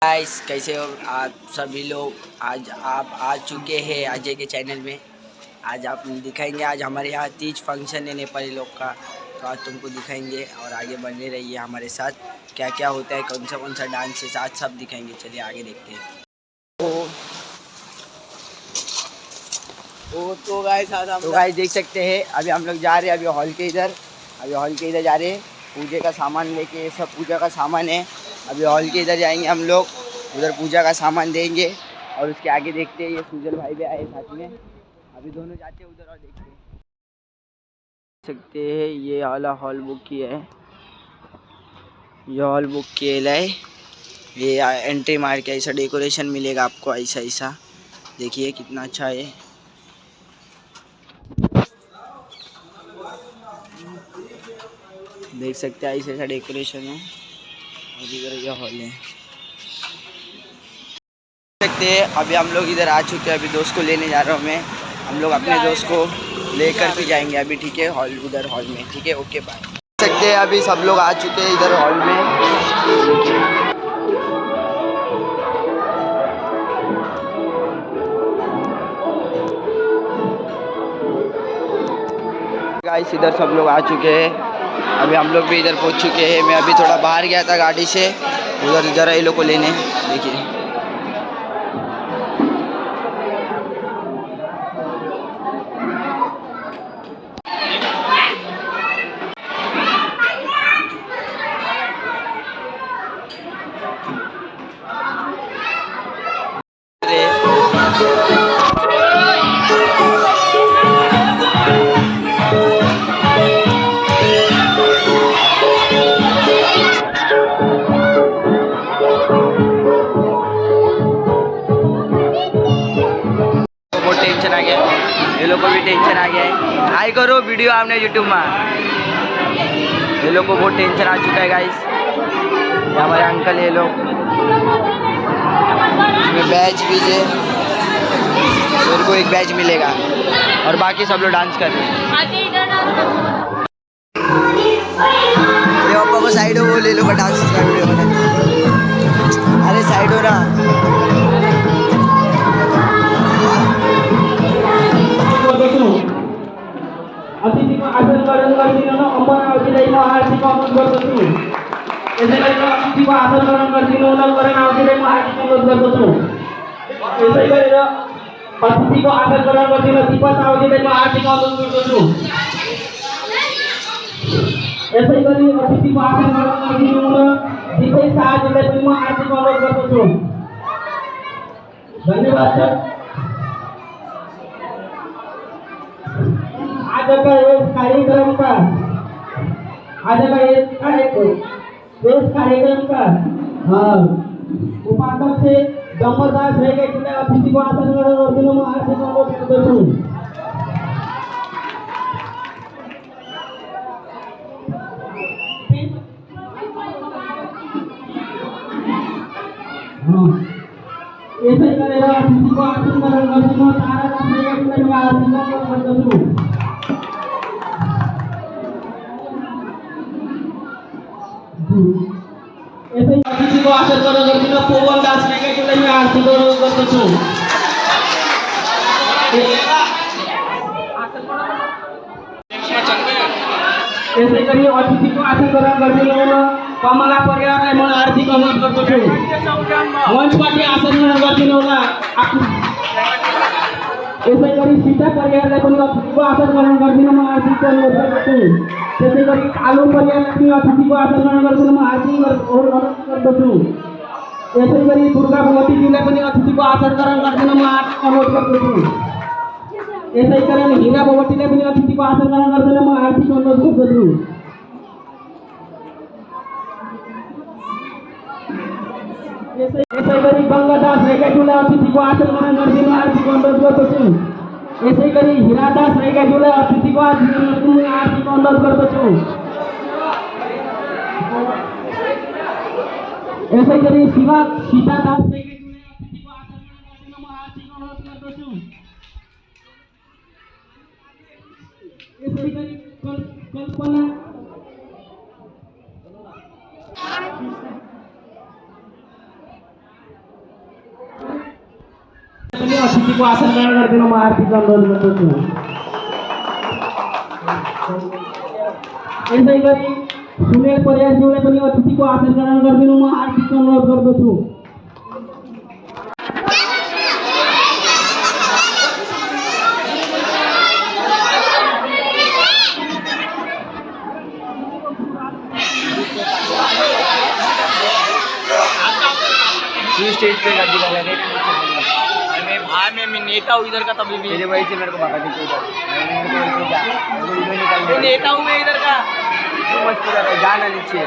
Guys कैसे हो आप सभी लोग। आज आप आ चुके हैं अजय के चैनल में। आज आप दिखाएंगे, आज हमारे यहाँ तीज फंक्शन है नेपाली लोग का, तो आज तुमको दिखाएंगे और आगे बने रहिए हमारे साथ। क्या क्या होता है, कौन सा डांस है, आज सब दिखाएंगे। चलिए आगे देखते हैं। तो गाइस देख सकते हैं, अभी हम लोग जा रहे हैं अभी हॉल के इधर जा रहे हैं। पूजे का सामान लेके, सब पूजा का सामान है। अभी हॉल के इधर जाएंगे हम लोग, उधर पूजा का सामान देंगे और उसके आगे देखते हैं। ये सुजल भाई भी आए साथ में, अभी दोनों जाते हैं उधर और देखते हैं। देख सकते हैं ये वाला हॉल बुक किया है, ये हॉल बुक किया है। ये एंट्री मार के ऐसा डेकोरेशन मिलेगा आपको, ऐसा देखिए कितना अच्छा है। देख सकते हैं ऐसा डेकोरेशन है और इधर ये हॉल है। सकते हैं अभी हम लोग इधर आ चुके हैं, अभी दोस्त को लेने जा रहा हूँ मैं। हम लोग अपने दोस्त को लेकर भी जाएंगे अभी, ठीक है, उधर हॉल में, ठीक है, ओके बाय। देख सकते हैं अभी सब लोग आ चुके हैं इधर हॉल में। गाइस इधर सब लोग आ चुके हैं, अभी हम लोग भी इधर पहुंच चुके हैं। मैं अभी थोड़ा बाहर गया था गाड़ी से, उधर जरा ये लोग को लेने, देखिए। टेंशन आ गया, ये लोग को भी टेंशन आ गया है। हाई करो वीडियो आपने यूट्यूब में, ये लोग को बहुत टेंशन आ चुका है गाइस। हमारे अंकल ये लोग, इसमें बैच भी है, मेरे को एक बैच मिलेगा और बाकी सब लोग डांस कर रहे हैं। पापा को साइड हो, वो ले लो का डांस का वीडियो बना। अरे साइड हो रहा। अतिथिको आसन ग्रहण गरिदिनु हुन अम्बन अवधिलाई म हार्दिक अनुरोध गर्दछु। यसैगरी अतिथिको आसन ग्रहण गरिदिनु हुन करण अवधिलाई म हार्दिक अनुरोध गर्दछु। यसैगरी अतिथिको आसन ग्रहण गरिदिनु दिपक अवधिलाई म हार्दिक अनुरोध गर्दछु। यसैगरी अतिथिको आसन ग्रहण गरिदिनु हुन दिपेश शाहजीलाई पनि म हार्दिक अनुरोध गर्दछु। धन्यवाद सर। आज का इस कार्यक्रम का उपाध्यक्ष से जमरदास रहेगा कि अतिथि को आसन ग्रहण गरिदिनु म हार्दिक अनुरोध गर्दछु। यसै गरेर अतिथिको आसन ग्रहण गरिदिनु तारादास रहेगा कि म हार्दिक अनुरोध गर्दछु। यसै अतिथिको आसन ग्रहण गरिदिन पवन दास रेगाजीलाई म हार्दिक अनुरोध गर्दछु। यसै गरी अतिथिको आसन ग्रहण गरिदिनु हुन कमला परियारलाई म हार्दिक अनुरोध गर्दछु। मञ्चमाथि आसन ग्रहण गरिदिनु होला। यसै गरी सीता परियारलाई पनि अतिथिको आसन ग्रहण गरिदिन म हार्दिक अनुरोध गर्दछु। त्यसै गरी कालो परियारलाई पनि अतिथिको आसन ग्रहण गरिदिन म हार्दिक अनुरोध गर्दछु। यसै गरी दुर्गा भगवतीजीलाई पनि अतिथिको आसन ग्रहण गरिदिन म हार्दिक अनुरोध गर्दछु। यसै कारण हिरा भगवतीलाई पनि अतिथिको आसन ग्रहण गरिदिन म हार्दिक अनुरोध गर्दछु। यसै गरी गङ्गादास रेगाज्यूलाई अतिथिको आसन ग्रहण गरिदिन हार्दिक अनुरोध गर्दछु। यसै गरी हिरादास रेगाज्यूलाई अतिथिको आसन ग्रहण गरिदिन हार्दिक अनुरोध गर्दछु। यसै गरी सीतादास रेगाज्यूलाई अतिथिको आसन ग्रहण गरिदिन म हार्दिक अनुरोध गर्दछु। यसै गरी कल्पना अतिथि को आसन ग्रहण गरिदिनु म हार्दिक अनुरोध गर्दछु। यसै गरी सुमेर परियारज्यूलाई पनि अतिथिको आसन ग्रहण गरिदिनु म हार्दिक अनुरोध गर्दछु। स्टेज पे कर दिया लगे अरे भाई मैं नेता हूँ इधर का, तभी भी तेरे वजह से मेरे को भगा दी मैं नेता हूँ मैं इधर का। मस्त पूरा जाना नीचे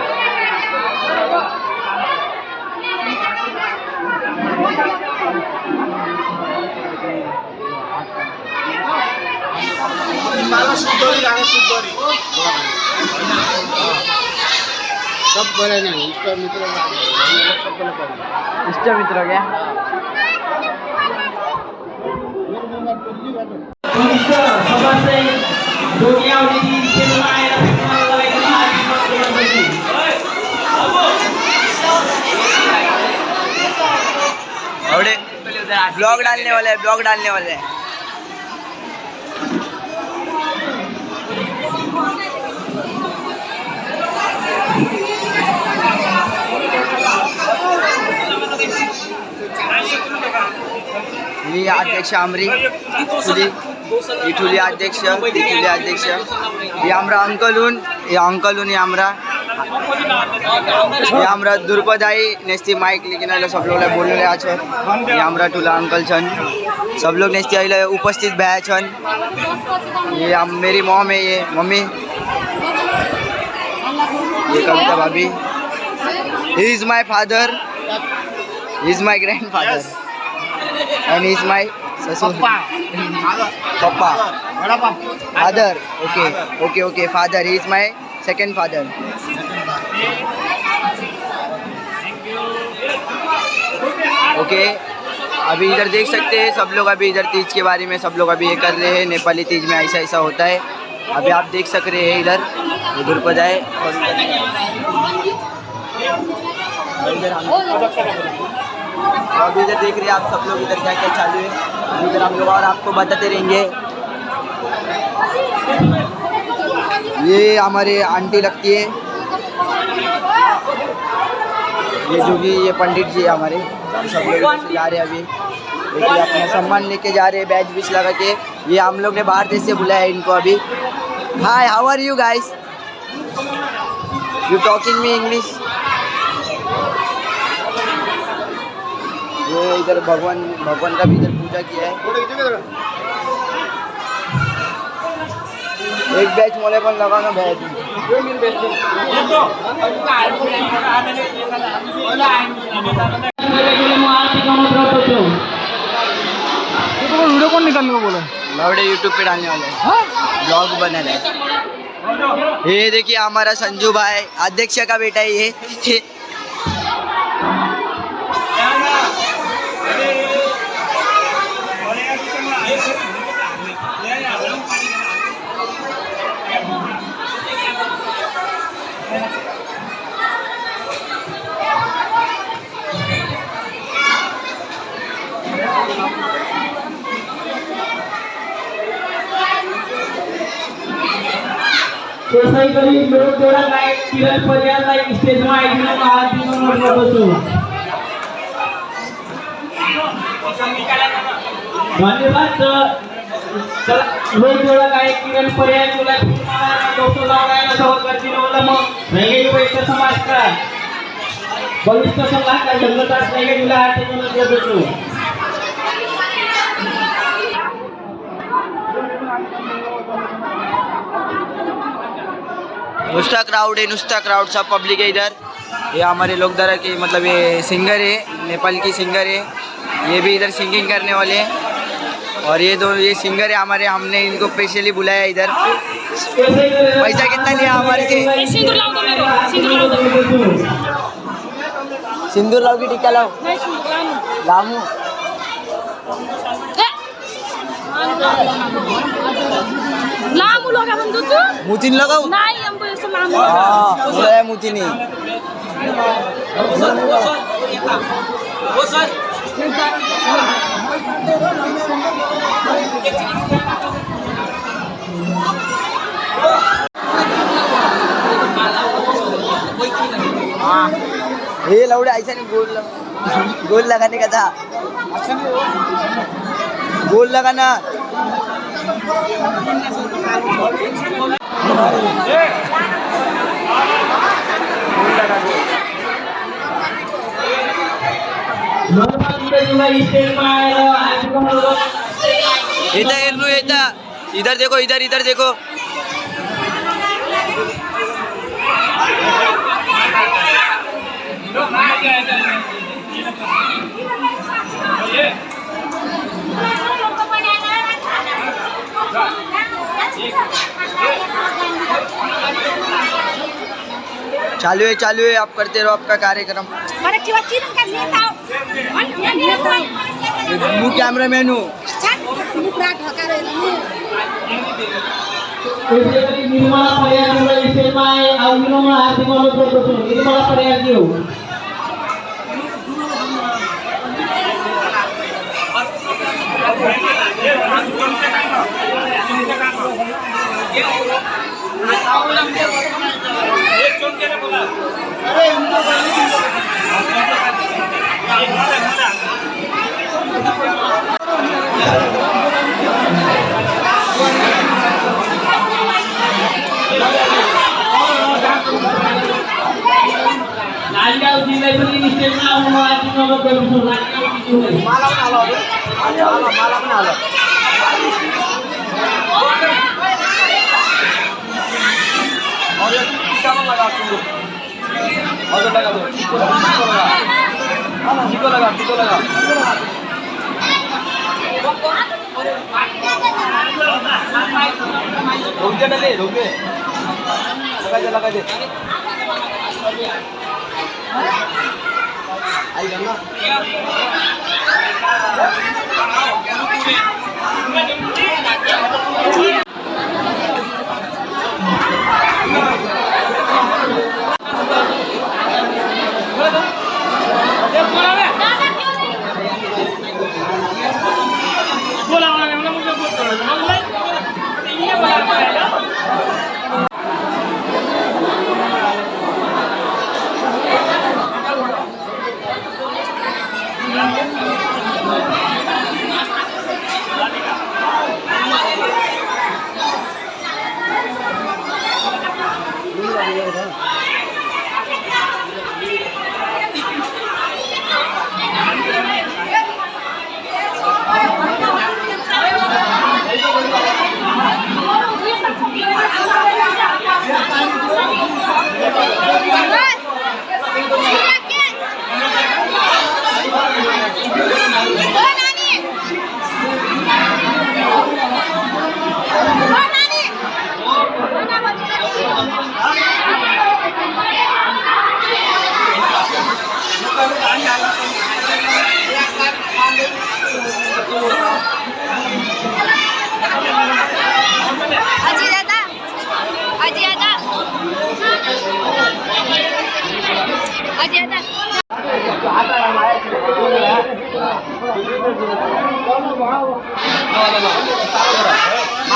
सब बोले नहीं इसका मित्र क्या सदस्य दुनिया उदी फिल्म आएर ब्लॉग डालने वाले हैं, ब्लॉग डालने वाले हैं। ये अध्यक्ष आमरी इठुली अध्यक्ष ये आमरा अंकलून ये आमरा दुर्पदाई नेस्ती माइक लेकिन आइले सब लोग बोलने रहे छन्। ये आमरा ठुला अंकल छन्, सब लोग नेस्ती आइले उपस्थित भए छन्। ये मेरी मॉम है, ये मम्मी, ये कविता भाभी, he is my father, he is my grandfather and he is my ससुर पप्पा father, okay father, he is my second father। Okay अभी इधर देख सकते हैं सब लोग, अभी इधर तीज के बारे में सब लोग अभी ये कर रहे हैं। नेपाली तीज में ऐसा ऐसा होता है, अभी आप देख सक रहे हैं इधर पर जाए और अभी इधर देख रहे हैं आप सब लोग इधर क्या क्या चालू है। इधर हम लोग और आपको बताते रहेंगे। ये हमारे आंटी लगती है, ये जो भी ये पंडित जी है हमारे, हम सब लोग इधर से जा रहे हैं अभी। देखिए अपना सम्मान लेके जा रहे हैं बैच बीच लगा के। ये हम लोग ने बाहर देश से बुलाया है इनको अभी। Hi, how are you guys? You talking me English? ये इधर भगवान का भी इधर पूजा किया है। एक बैच मोले पर लगाना बैच वीडियो कौन निकालने को बोला? लौड़े यूट्यूब पे डालने वाले हैं, ब्लॉग बना रहे। ये देखिए हमारा संजू भाई अध्यक्ष का बेटा है ये। त्यसै गरी लोकजोडा गायक किरण परियारलाई स्टेजमा आइदिन म हार्दिक अनुरोध गर्दछु। धन्यवाद। लोकजोडा गायक किरण परियारज्यूलाई दोस्रो लगाएर स्वागत गरिदिनु होला। म रैगेली वैश्य समाजका वरिष्ठ सल्लाहकार जङ्गदास रैगेलीलाई हार्दिक अनुरोध गर्दछु। नुस्ता क्राउड सब पब्लिक है इधर। ये हमारे लोग दरा के मतलब ये सिंगर है, नेपाल की सिंगर है, ये भी इधर सिंगिंग करने वाले हैं। और ये सिंगर है हमारे, हमने इनको स्पेशली बुलाया इधर। पैसा कितना लिया हमारे से? सिंदूर लाओ की टिक्का लाओ? लामू लामू लगा बंदू मुतिन लगाऊ नाही हमको ऐसा लामू बोला मुतिनी वो सर ये लौड़े ऐसा नहीं गोल लगाने का था, गोल लगाना। इधर देखो, इधर देखो। चालू है, आप करते रहो आपका कार्यक्रम। मैं कैमरामैन हूँ। निर्मला पर्याय लगा दे।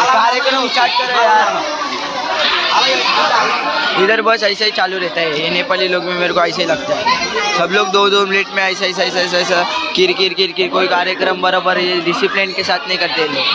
कार्यक्रम स्टार्ट करो यार। इधर बस ऐसा ही चालू रहता है, ये नेपाली लोग में मेरे को ऐसे ही लगता है। सब लोग 2-2 मिनट में ऐसा किर कोई कार्यक्रम बराबर ये डिसिप्लिन के साथ नहीं करते लोग।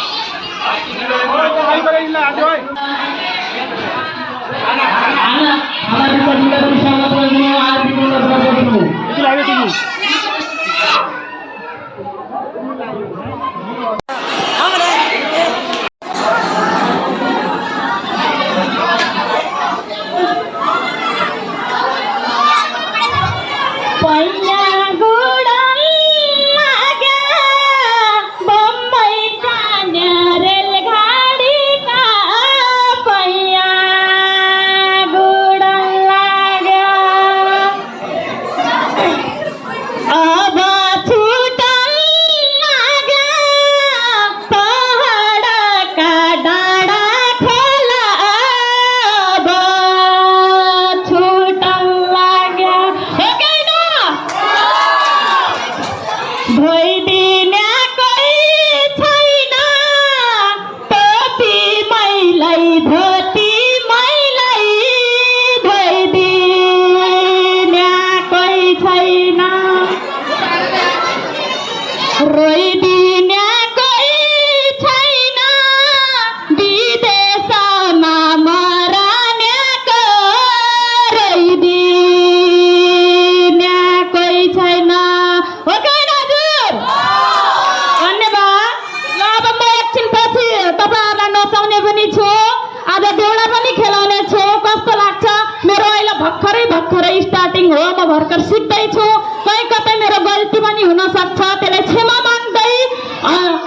स्टार्टिङ हो, म भर्खर सिक्दैछु, कहीँ कतै मेरो गल्ती पनि हुन सक्छ, त्यसलाई क्षमा माग्दै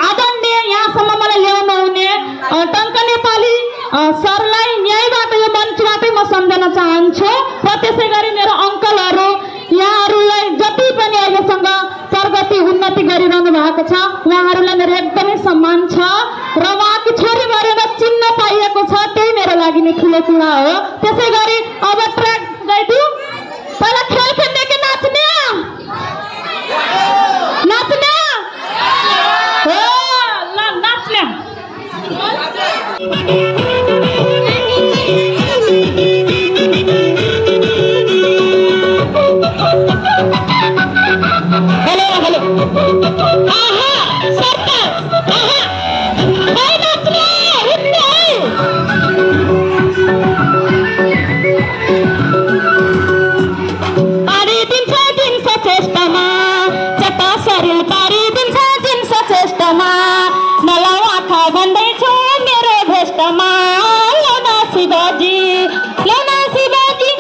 आदरणीय यहाँसम्म मलाई ल्याउनु हुने टङ्क नेपाली सरलाई यहीँबाट यो मञ्चबाटै म सम्झन चाहन्छु र त्यसै गरी मेरो अङ्कलहरू यहाँहरूलाई जति पनि अहिलेसँग प्रगति उन्नति गरिरहनु भएको छ उहाँहरूलाई मेरो एकदमै सम्मान छ र उहाँको छोरी गरेर चिन्न पाइएको छ, त्यही मेरो लागि नै ठुलो कुरा हो। त्यसै गरी अब ट्र्याक गाइडु पहिला खेल खेल्ने कि नाच्ने नाच्ने हो, ल नाच्ने। हेलो हेलो आहा सरकार आहा भाइ नाच्ने हिँड्ने पारिदिन्छ दिन्छ चेष्टामा चट्टा शरीर पारिदिन्छ दिन्छ चेष्टामा नलाउ आँखा भन्दैछु मेरो भेष्टमा लौना शिवजी लौना शिवजी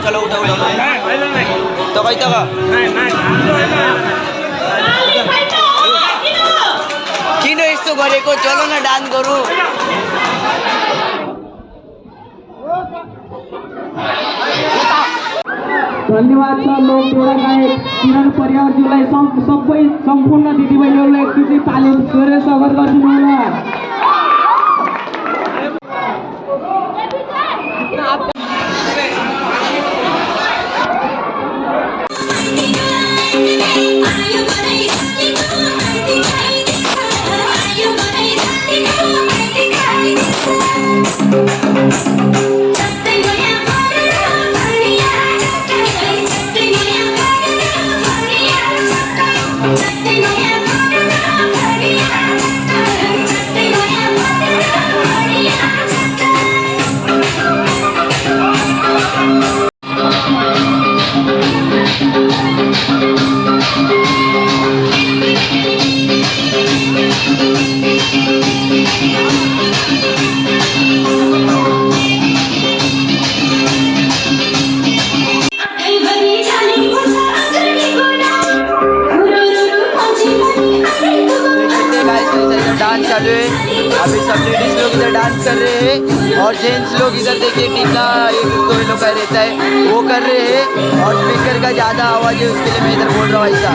चलो उठा उठा तो कहीं तक किन यस्तो गरेको, चलो न डान्स गरौँ। धन्यवाद छ लोकसेवा गायक किरण परियारज्यूलाई सबै सम्पूर्ण दिदीबहिनीहरूलाई एकचोटि ताली जोडेर स्वागत गरिदिनु होला। Are you डांस चालू है। अभी सब लेडीज लोग इधर डांस कर रहे हैं और जेंट्स लोग इधर देखिए टीका ये दो लोग का रहता है वो कर रहे हैं और स्पीकर का ज़्यादा आवाज़ है उसके लिए मैं इधर बोल रहा हूँ ऐसा।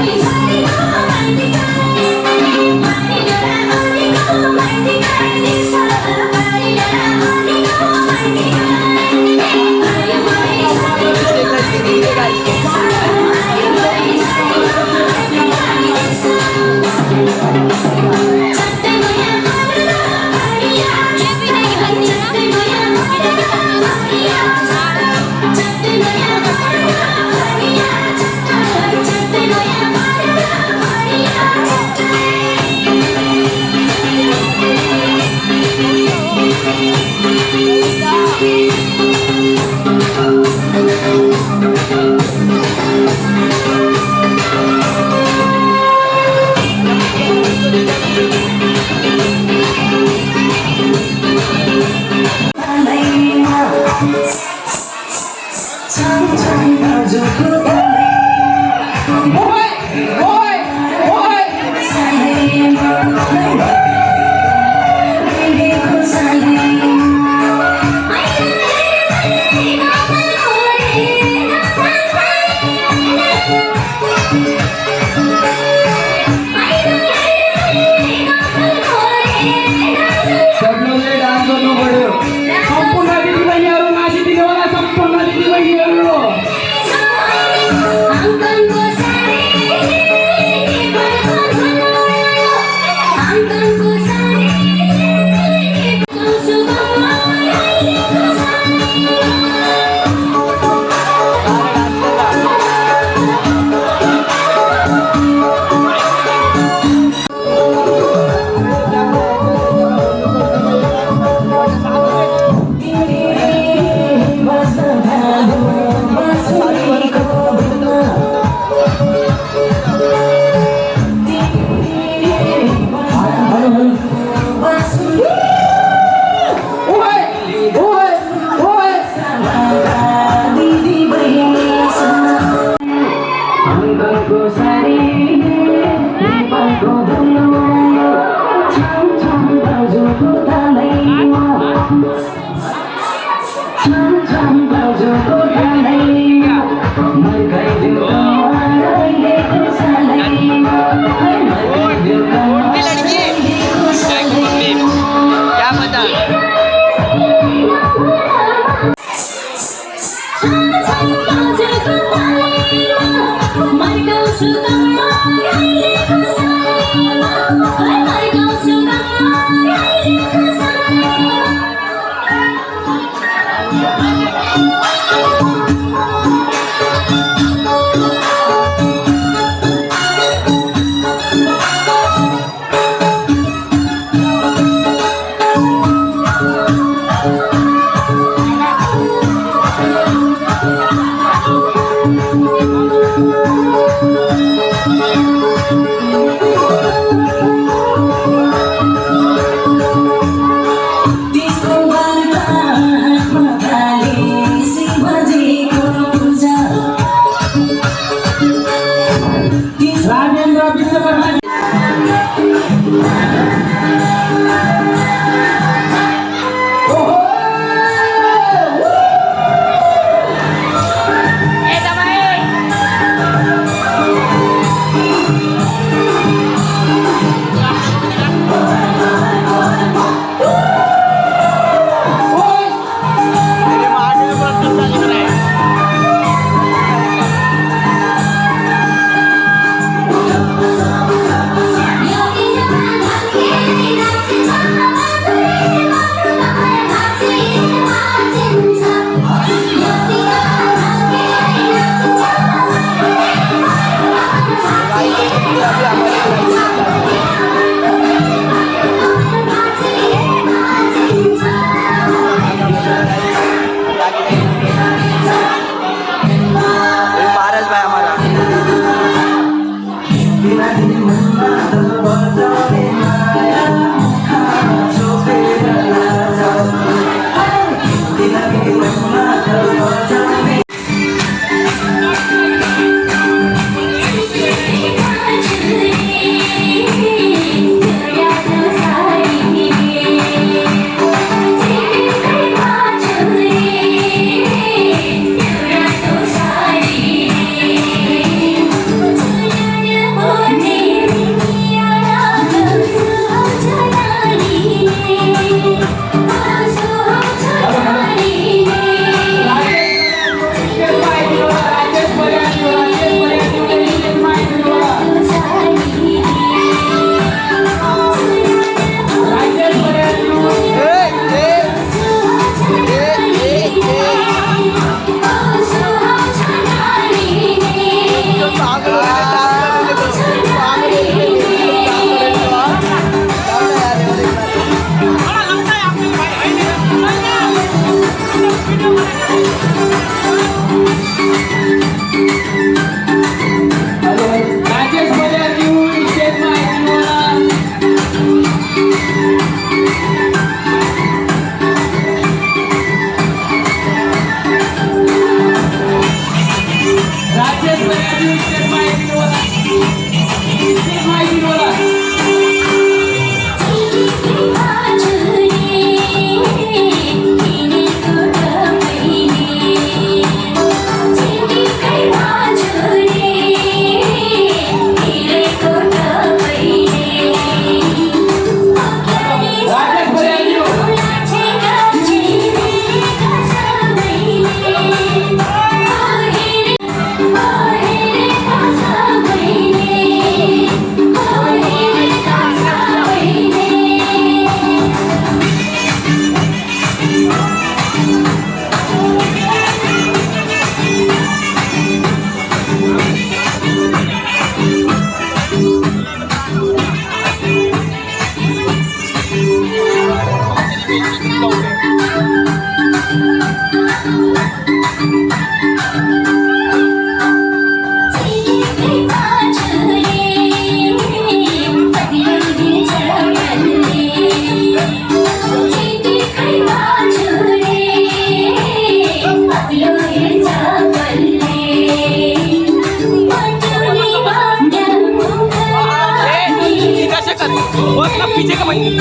इधर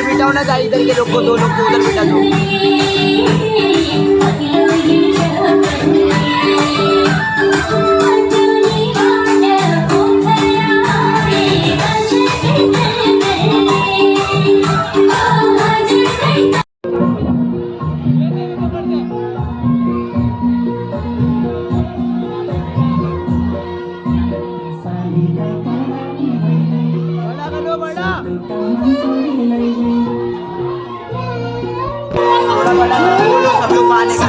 बिठाओ ना जा, इधर के लोग को, 2 लोग को उधर बिठा दो। थोड़ा बड़ा सब लोग आने का।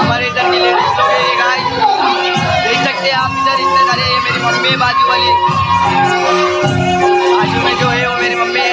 हमारे इधर के लेडीज लोग हैं गाइस, देख सकते हैं आप इधर इतने सारे। ये मेरी मम्मी है बाजू वाली, बाजू में जो है वो मेरी मम्मी है।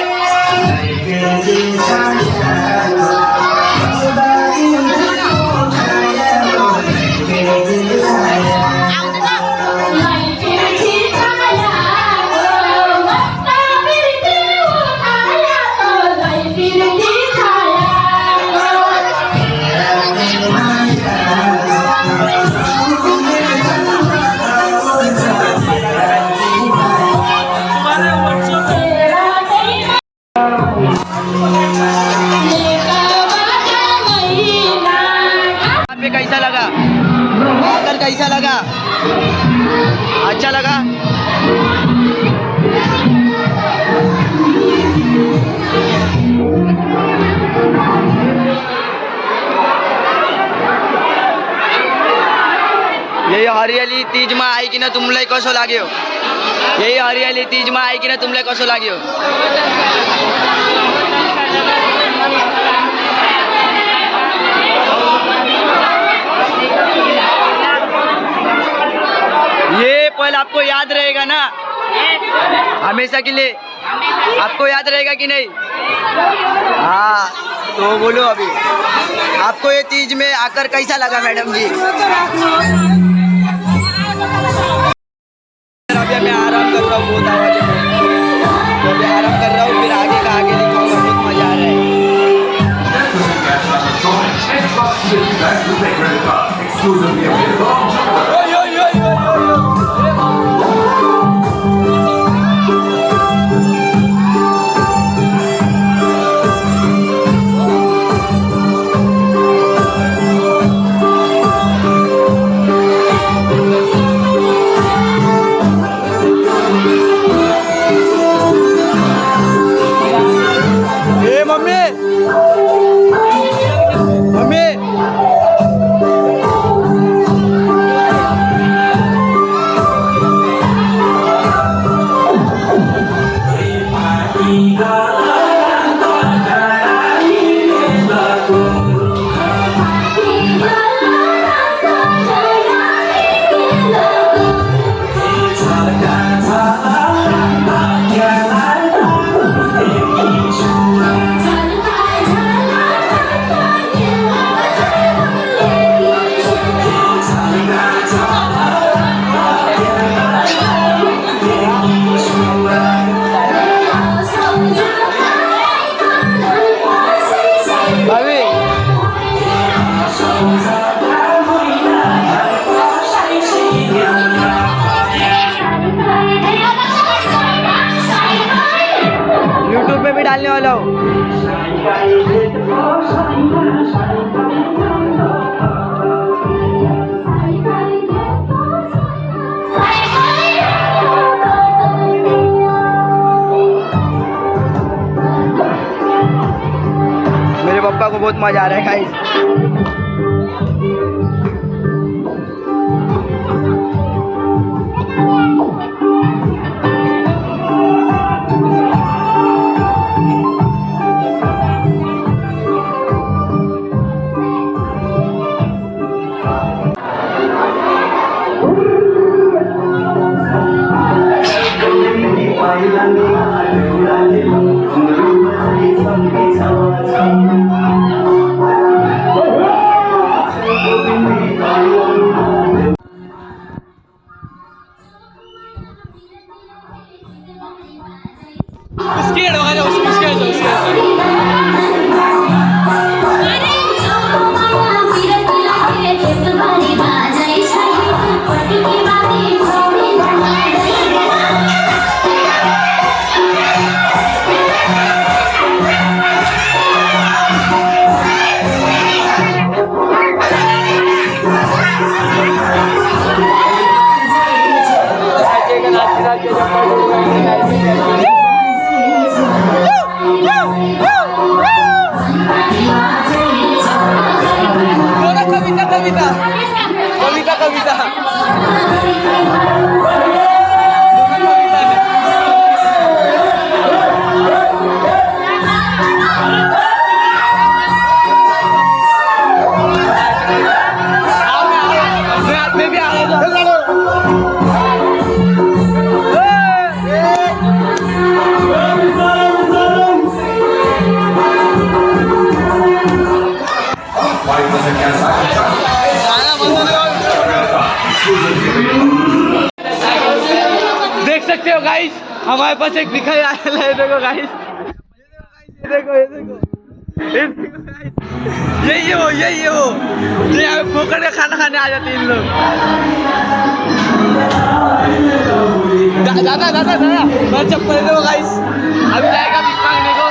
पे कैसा लगा आकर, कैसा लगा? अच्छा लगा? यही हरियाली तीज में आई कि ना तुमलाई कसो लाग्यो? यही हरियाली तीज में आई कि ना तुमलाई कसो लाग्यो? ये पल आपको याद रहेगा ना हमेशा के लिए? आपको याद रहेगा कि नहीं? हाँ, तो बोलो अभी आपको ये तीज में आकर कैसा लगा मैडम जी? अभी मैं आराम कर रहा हूँ, बहुत आवाज है, तो अभी आराम कर रहा हूँ, फिर आगे का आगे दिखाऊंगा। बहुत मजा आ रहा है। यूट्यूब पे भी डालने वाला हूँ। मेरे पापा को बहुत मजा आ रहा है गाइस। कविता कविता कविता मैं भी आ रहा देख सकते हो गाइस, हमारे पास एक भिखारी आया है। देखो गाइस, ये देखो ये देखो ये देखो गाइस, यही है वो जो यहाँ फोकट का खाना खाने आ जाते हैं इन लोग। दादा दादा दादा मैं चप्पल दे दो गाइस, अभी जाएगा भिख मांगने को।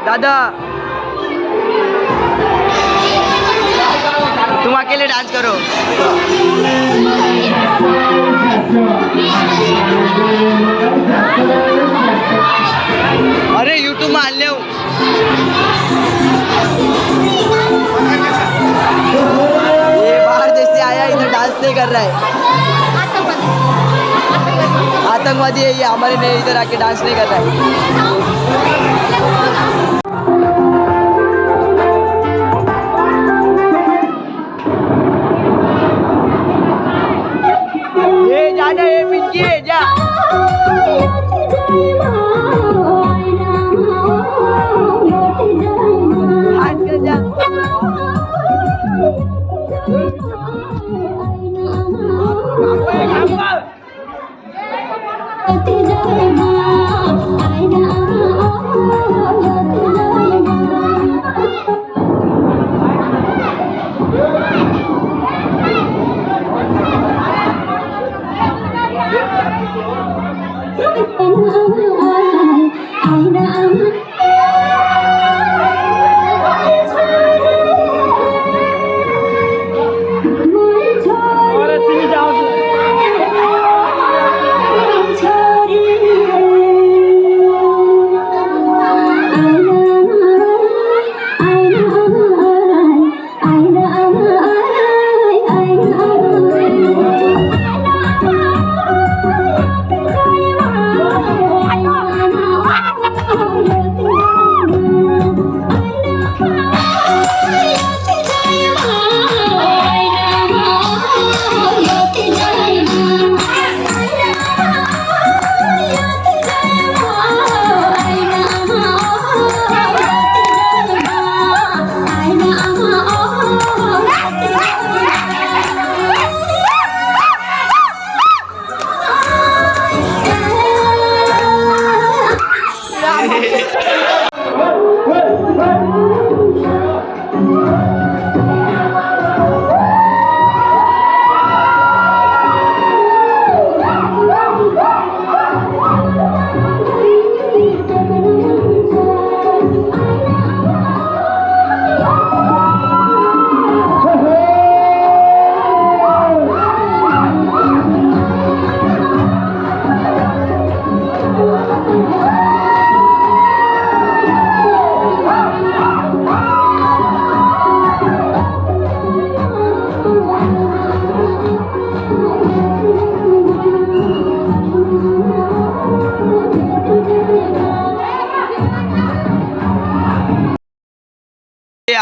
दादा तुम अकेले डांस करो। अरे यूट्यूब में आने हूँ। ये बाहर देश से आया, इधर डांस नहीं कर रहा है, आतंकवादी है ये, हमारे में इधर आके डांस नहीं कर रहा है। ये पिंकी है जा। जा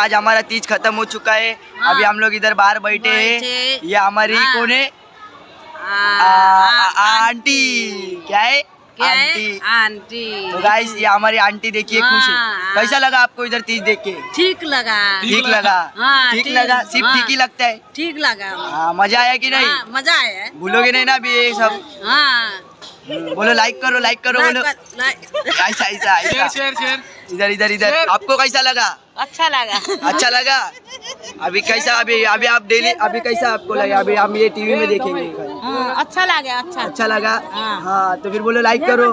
आज हमारा तीज खत्म हो चुका है। अभी हम लोग इधर बाहर बैठे हैं। ये हमारी कौन है? आंटी। क्या है? आंटी। आंटी। तो गाइस ये हमारी आंटी देखिए खुश है। कैसा लगा आपको इधर तीज देख के? ठीक लगा। ठीक लगा। हाँ, ठीक लगा। सिर्फ ठीक ही लगता है। ठीक लगा। हाँ, मजा आया कि नहीं? मजा आया। भूलोगे नहीं ना अभी ये सब? हाँ। बोलो लाइक करो बोलो। ऐसा ऐसा ऐसा। शेयर इधर इधर इधर। आपको कैसा लगा? अच्छा लगा। अच्छा लगा। अभी कैसा अभी आप डेली अभी कैसा आपको लगा? अभी हम ये टीवी में देखेंगे। अच्छा लगा। अच्छा लगा। हाँ तो फिर बोलो लाइक करो।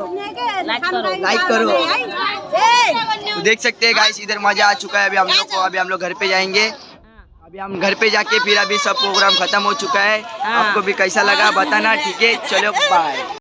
लाइक करो। तो देख सकते हैं गाइस इधर मजा आ चुका है अभी हम लोग को। अभी हम लोग घर पे जाएंगे। अभी हम घर पे जाके फिर अभी सब प्रोग्राम खत्म हो चुका है। आपको भी कैसा लगा बताना। ठीक है चलो बाय।